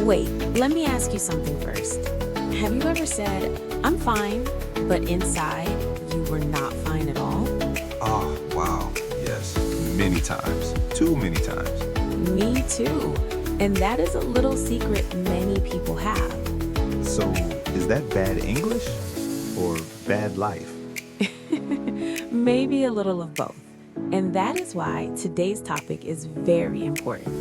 Wait, let me ask you something first. Have you ever said, I'm fine, but inside you were not fine at all? Oh, wow. Yes, many times. Too many times. Me too. And that is a little secret many people have. So, is that bad English or bad life? Maybe a little of both. And that is why today's topic is very important.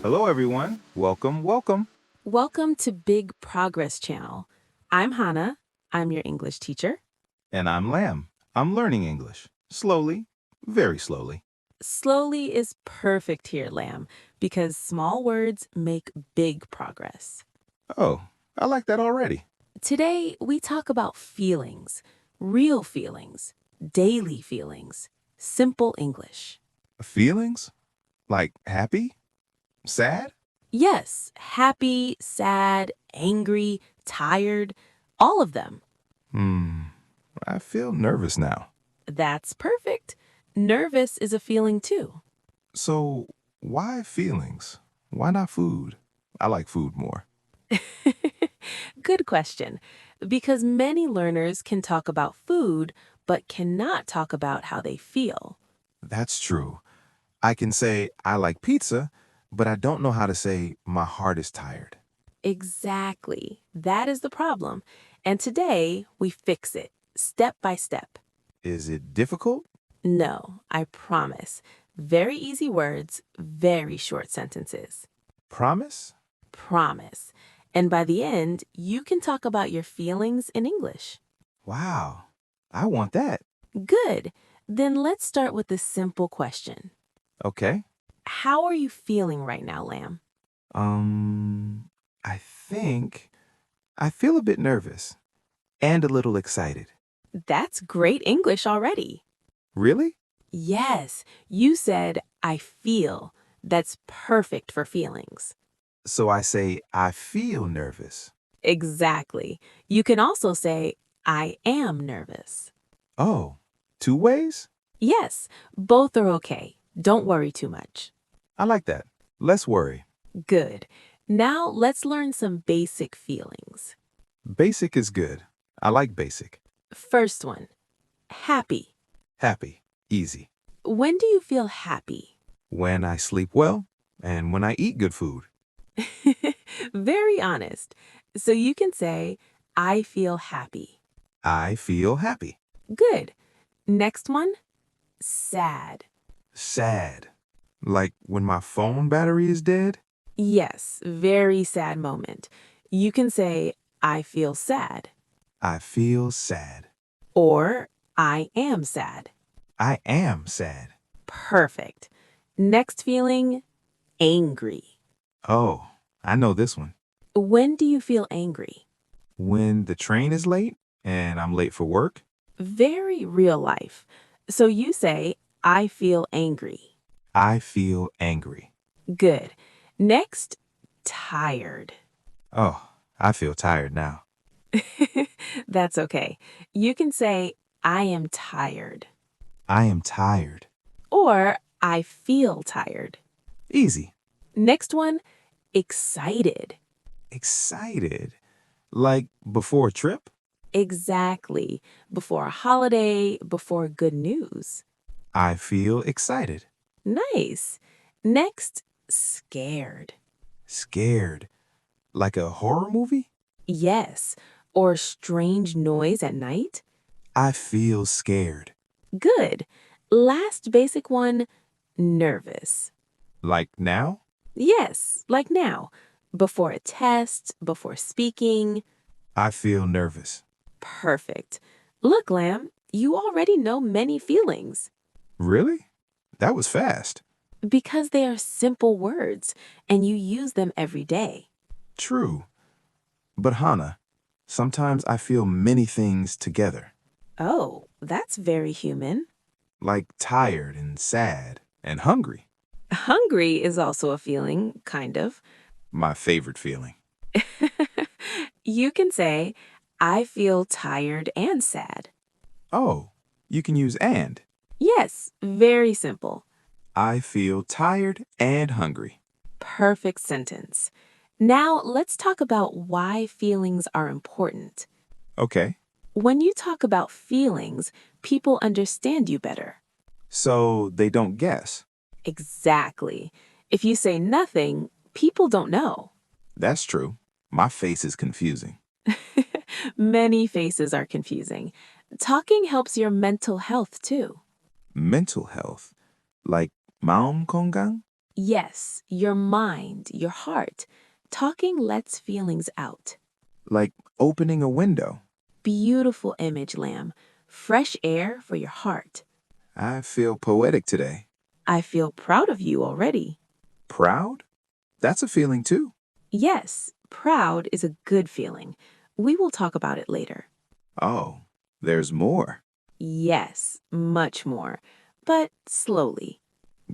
Hello, everyone. Welcome, welcome. Welcome to Big Progress Channel. I'm Hannah. I'm your English teacher. And I'm Lamb. I'm learning English. Slowly, very slowly. Slowly is perfect here, Lamb, because small words make big progress. Oh, I like that already. Today, we talk about feelings, real feelings, daily feelings, simple English. Feelings? Like happy? Sad? Yes, happy, sad, angry, tired, all of them. I feel nervous now. That's perfect. Nervous is a feeling too. So, why feelings? Why not food? I like food more. Good question. Because many learners can talk about food, but cannot talk about how they feel. That's true. I can say I like pizza, but I don't know how to say my heart is tired. Exactly. That is the problem. And today, we fix it, step by step. Is it difficult? No, I promise. Very easy words, very short sentences. Promise? Promise. And by the end, you can talk about your feelings in English. Wow, I want that. Good. Then let's start with a simple question. Okay. How are you feeling right now, Lamb? I think I feel a bit nervous and a little excited. That's great English already. Really? Yes, you said, I feel. That's perfect for feelings. So I say I feel nervous. Exactly. You can also say, I am nervous. Oh, two ways? Yes, both are okay. Don't worry too much. I like that. Less worry. Good. Now let's learn some basic feelings. Basic is good. I like basic. First one, happy. Happy. Easy. When do you feel happy? When I sleep well and when I eat good food. Very honest. So you can say, I feel happy. I feel happy. Good. Next one, sad. Sad. Like when my phone battery is dead? Yes, very sad moment. You can say, I feel sad. I feel sad. Or, I am sad. I am sad. Perfect. Next feeling, angry. Oh, I know this one. When do you feel angry? When the train is late and I'm late for work? Very real life. So you say, I feel angry. I feel angry. Good. Next, tired. Oh, I feel tired now. That's okay. You can say, I am tired. I am tired. Or, I feel tired. Easy. Next one, excited. Excited. Like before a trip? Exactly. Before a holiday, before good news. I feel excited. Nice. Next, scared. Scared. Like a horror movie? Yes. Or strange noise at night. I feel scared. Good. Last basic one, nervous. Like now? Yes, like now. Before a test, before speaking. I feel nervous. Perfect. Look, Lamb, you already know many feelings Really? That was fast. because they are simple words and you use them every day. True. But Hannah, sometimes I feel many things together. Oh, that's very human. Like tired and sad and hungry. Hungry is also a feeling, kind of. My favorite feeling. You can say, I feel tired and sad. Oh, you can use and. Yes, very simple. I feel tired and hungry. Perfect sentence. Now, let's talk about why feelings are important. Okay. When you talk about feelings, people understand you better. So they don't guess. Exactly. If you say nothing, people don't know. That's true. My face is confusing. Many faces are confusing. Talking helps your mental health too. Mental health. Like maum kongang? Yes, your mind, your heart. Talking lets feelings out. Like opening a window. Beautiful image, Lamb. Fresh air for your heart. I feel poetic today. I feel proud of you already. Proud? That's a feeling too. Yes, proud is a good feeling. We will talk about it later. Oh, there's more. Yes, much more, but slowly.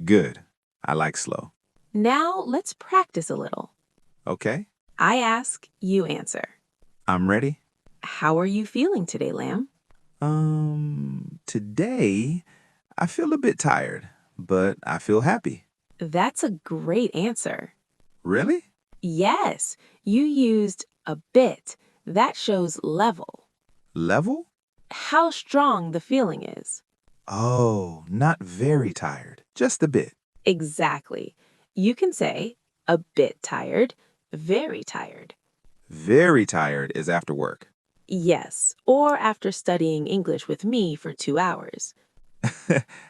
Good. I like slow. Now let's practice a little. Okay. I ask, you answer. I'm ready. How are you feeling today, Lamb? Today I feel a bit tired, but I feel happy. That's a great answer. Really? Yes, you used a bit. That shows level. Level? How strong the feeling is. Oh, not very tired. Just a bit. Exactly. You can say a bit tired, very tired. Very tired is after work. Yes, or after studying English with me for 2 hours.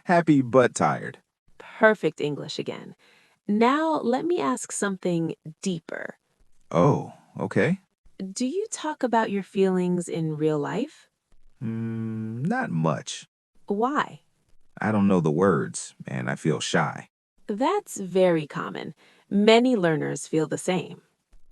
Happy but tired. Perfect English again. Now, let me ask something deeper. Oh, okay. Do you talk about your feelings in real life? Not much. Why? I don't know the words, and I feel shy. That's very common. Many learners feel the same.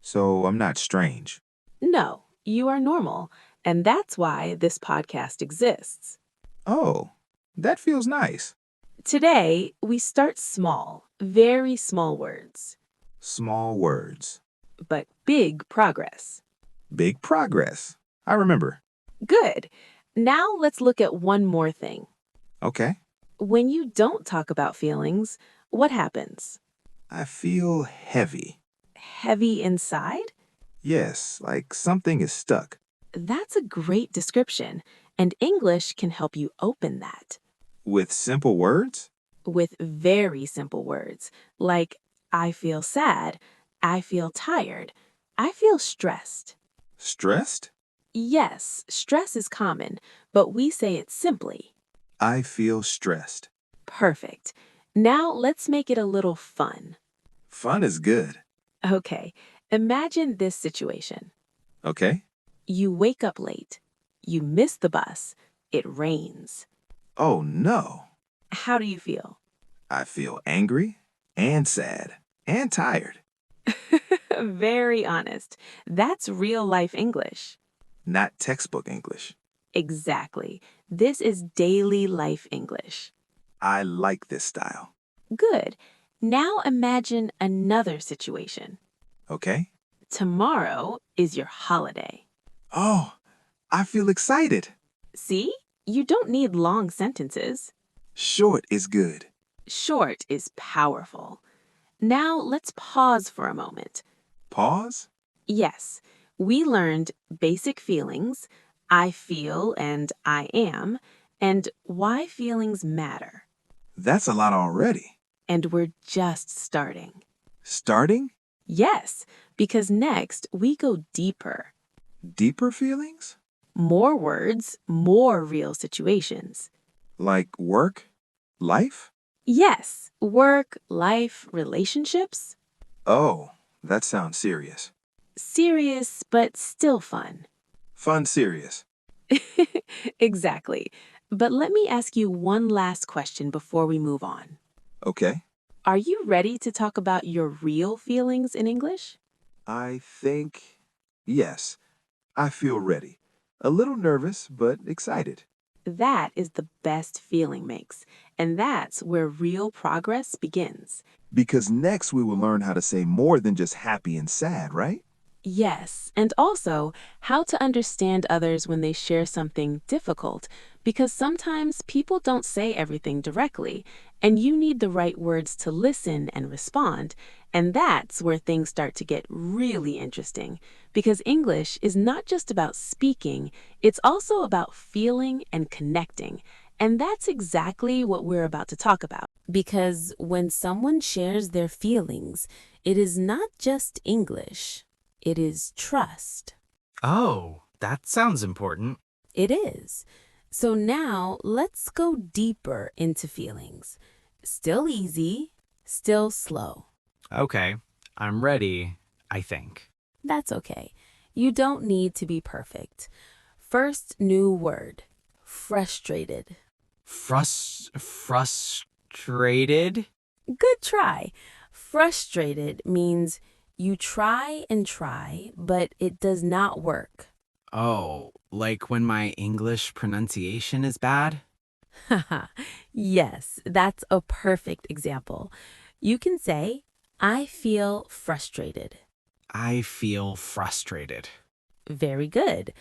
So I'm not strange. No, you are normal, and that's why this podcast exists. Oh, that feels nice. Today, we start small, very small words, Small words. but big progress. Big progress. I remember. Good. Now let's look at one more thing. Okay. When you don't talk about feelings, what happens? I feel heavy. Heavy inside? Yes, like something is stuck. That's a great description, and English can help you open that With simple words? with very simple words like I feel sad, I feel tired, I feel stressed. Stressed? Yes, stress is common, but we say it simply. I feel stressed. Perfect. Now let's make it a little fun. Fun is good. Okay, imagine this situation. Okay. You wake up late. You miss the bus. It rains. Oh no. How do you feel? I feel angry and sad and tired. Very honest. That's real life English. Not textbook English. Exactly. This is daily life English. I like this style. Good. Now imagine another situation. Okay. Tomorrow is your holiday. Oh, I feel excited. See? You don't need long sentences. Short is good. Short is powerful. Now let's pause for a moment. Pause? Yes, we learned basic feelings, I feel and I am, and why feelings matter. That's a lot already. And we're just starting. Starting? Yes, because next we go deeper. Deeper feelings? More words, more real situations. Like work? Life? Yes, work, life, relationships. Oh, that sounds serious. Serious, but still fun. Fun serious. Exactly. But let me ask you one last question before we move on. Okay. Are you ready to talk about your real feelings in English? I think. Yes, I feel ready. A little nervous, but excited. That is the best feeling makes, and that's where real progress begins. Because next we will learn how to say more than just happy and sad, right? Yes, and also how to understand others when they share something difficult, because sometimes people don't say everything directly, and you need the right words to listen and respond, And that's where things start to get really interesting, because English is not just about speaking, it's also about feeling and connecting. And that's exactly what we're about to talk about. Because when someone shares their feelings, it is not just English, it is trust. Oh, that sounds important. It is. So now let's go deeper into feelings. Still easy, still slow. Okay, I'm ready, I think. That's okay. You don't need to be perfect. First new word, frustrated. Frustrated? Good try. Frustrated means you try and try, but it does not work. Oh, like when my English pronunciation is bad? Haha. Yes, that's a perfect example. You can say, I feel frustrated. I feel frustrated. Very good.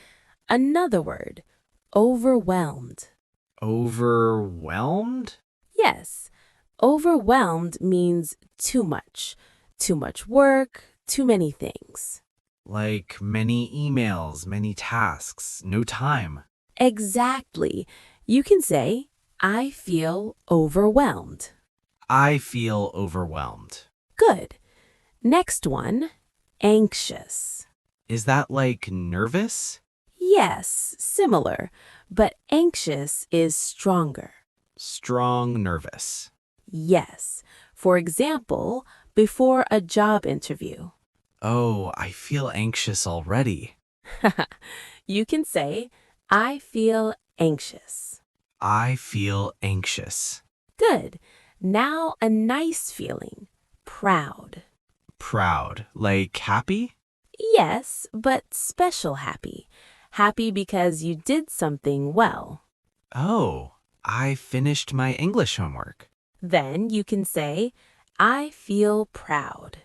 Another word, overwhelmed. Overwhelmed? Yes, overwhelmed means too much. Too much work, too many things. Like many emails, many tasks, no time. Exactly. You can say, I feel overwhelmed. I feel overwhelmed. Good. Next one, anxious. Is that like nervous? Yes, similar, but anxious is stronger. Strong nervous. Yes. For example, before a job interview. Oh, I feel anxious already. You can say, I feel anxious. I feel anxious. Good. Now a nice feeling, proud. Proud. Like happy? Yes, but special happy. Happy because you did something well. Oh, I finished my English homework. Then you can say, I feel proud.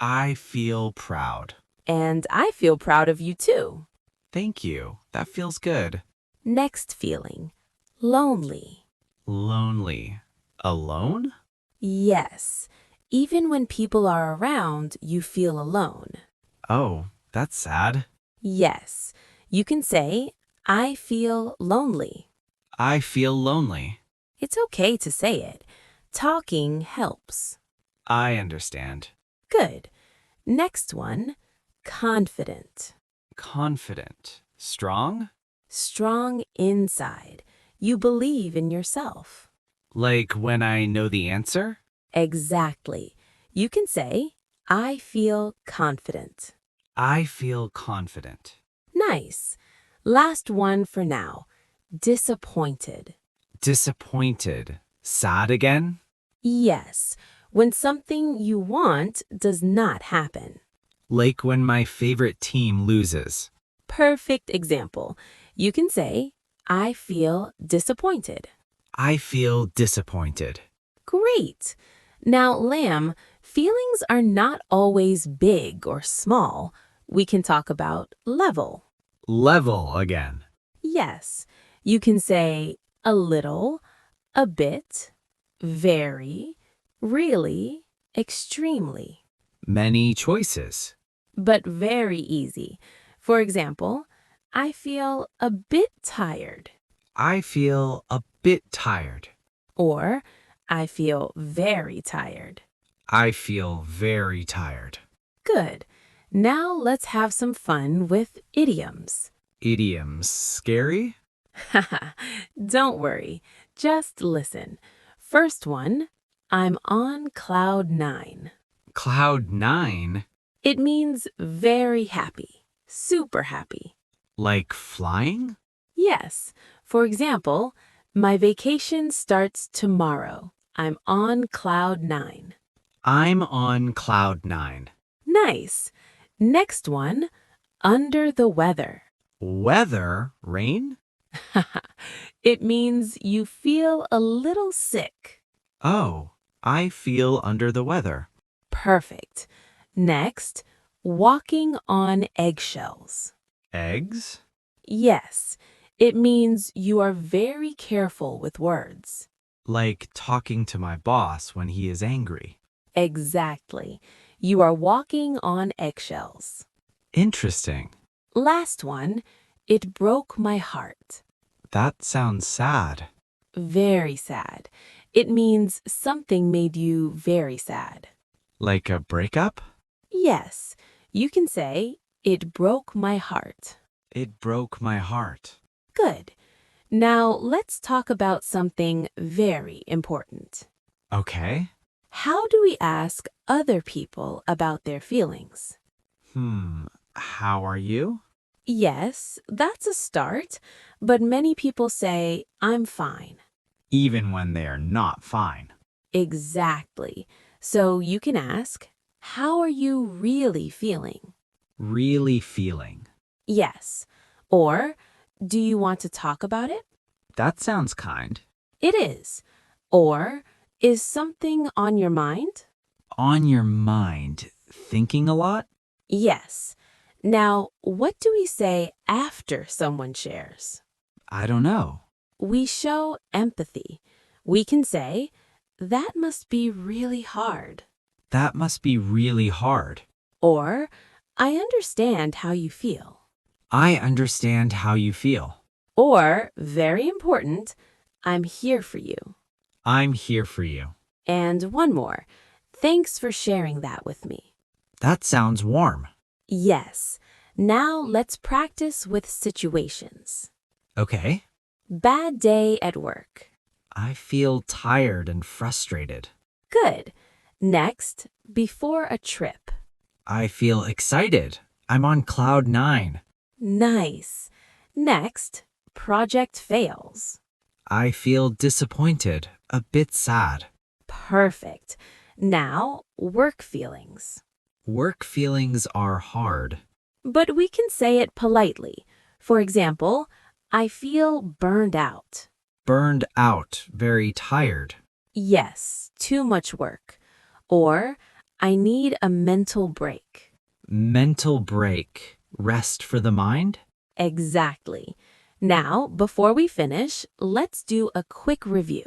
I feel proud. And I feel proud of you too. Thank you. That feels good. Next feeling, lonely. Lonely. Alone? Yes, even when people are around, you feel alone. Oh, that's sad. Yes, you can say, I feel lonely. I feel lonely. It's okay to say it. Talking helps. I understand. Good. Next one, confident. Confident. Strong? Strong inside. You believe in yourself. Like when I know the answer? Exactly. You can say, I feel confident. I feel confident. Nice. Last one for now, disappointed. Disappointed. Sad again? Yes, when something you want does not happen. Like when my favorite team loses. Perfect example. You can say, I feel disappointed. I feel disappointed. Great. Now, Lamb, feelings are not always big or small. We can talk about level. Level again. Yes, you can say a little, a bit, very, really, extremely, Many choices. but very easy. For example, I feel a bit tired, I feel a bit tired. or I feel very tired. I feel very tired. Good. Now let's have some fun with idioms. Idioms. Scary? Haha, don't worry. Just listen. First one, I'm on cloud nine. Cloud nine? It means very happy, super happy. Like flying? Yes. For example, my vacation starts tomorrow. I'm on cloud nine. I'm on cloud nine. Nice. Next one, under the weather. Weather? Rain? It means you feel a little sick. Oh, I feel under the weather. Perfect. Next, walking on eggshells. Eggs? Yes, it means you are very careful with words. Like talking to my boss when he is angry. Exactly. You are walking on eggshells. Interesting. Last one, it broke my heart. That sounds sad. Very sad. It means something made you very sad. Like a breakup? Yes, you can say, it broke my heart. It broke my heart. Good. Now let's talk about something very important. Okay. How do we ask other people about their feelings? How are you? Yes, that's a start, but many people say, I'm fine. Even when they're not fine. Exactly. So you can ask, how are you really feeling? Really feeling. Yes. Or, do you want to talk about it? That sounds kind. It is. Or, is something on your mind? On your mind, thinking a lot? Yes. Now, what do we say after someone shares? I don't know. We show empathy. We can say, that must be really hard. That must be really hard. Or, I understand how you feel. I understand how you feel. Or, very important, I'm here for you. I'm here for you. And one more, thanks for sharing that with me. That sounds warm. Yes. Now let's practice with situations. Okay. Bad day at work. I feel tired and frustrated. Good. Next, before a trip. I feel excited. I'm on cloud 9. Nice. Next, project fails. I feel disappointed, a bit sad. Perfect. Now, work feelings. Work feelings are hard. But we can say it politely. For example, I feel burned out. Burned out, very tired. Yes, too much work. Or, I need a mental break. Mental break, rest for the mind? Exactly. Now, before we finish, let's do a quick review.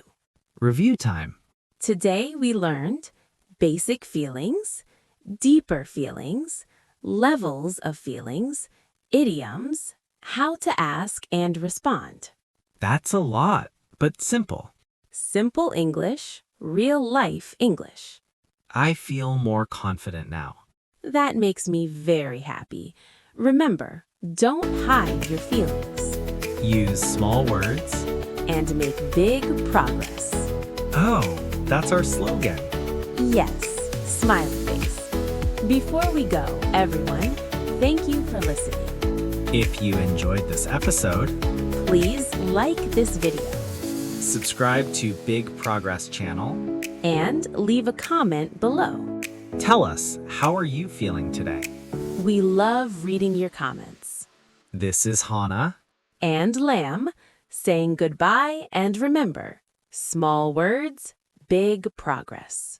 Review time. Today we learned basic feelings, deeper feelings, levels of feelings, idioms, how to ask and respond. That's a lot, but simple. Simple English, real life English. I feel more confident now. That makes me very happy. Remember, don't hide your feelings Use small words. and make big progress. Oh, that's our slogan. Yes, smiley face. Before we go, everyone, thank you for listening. If you enjoyed this episode, Please like this video subscribe to Big Progress channel. and leave a comment below. Tell us, how are you feeling today? We love reading your comments. This is Hannah. And Lamb saying goodbye, and remember, small words, big progress.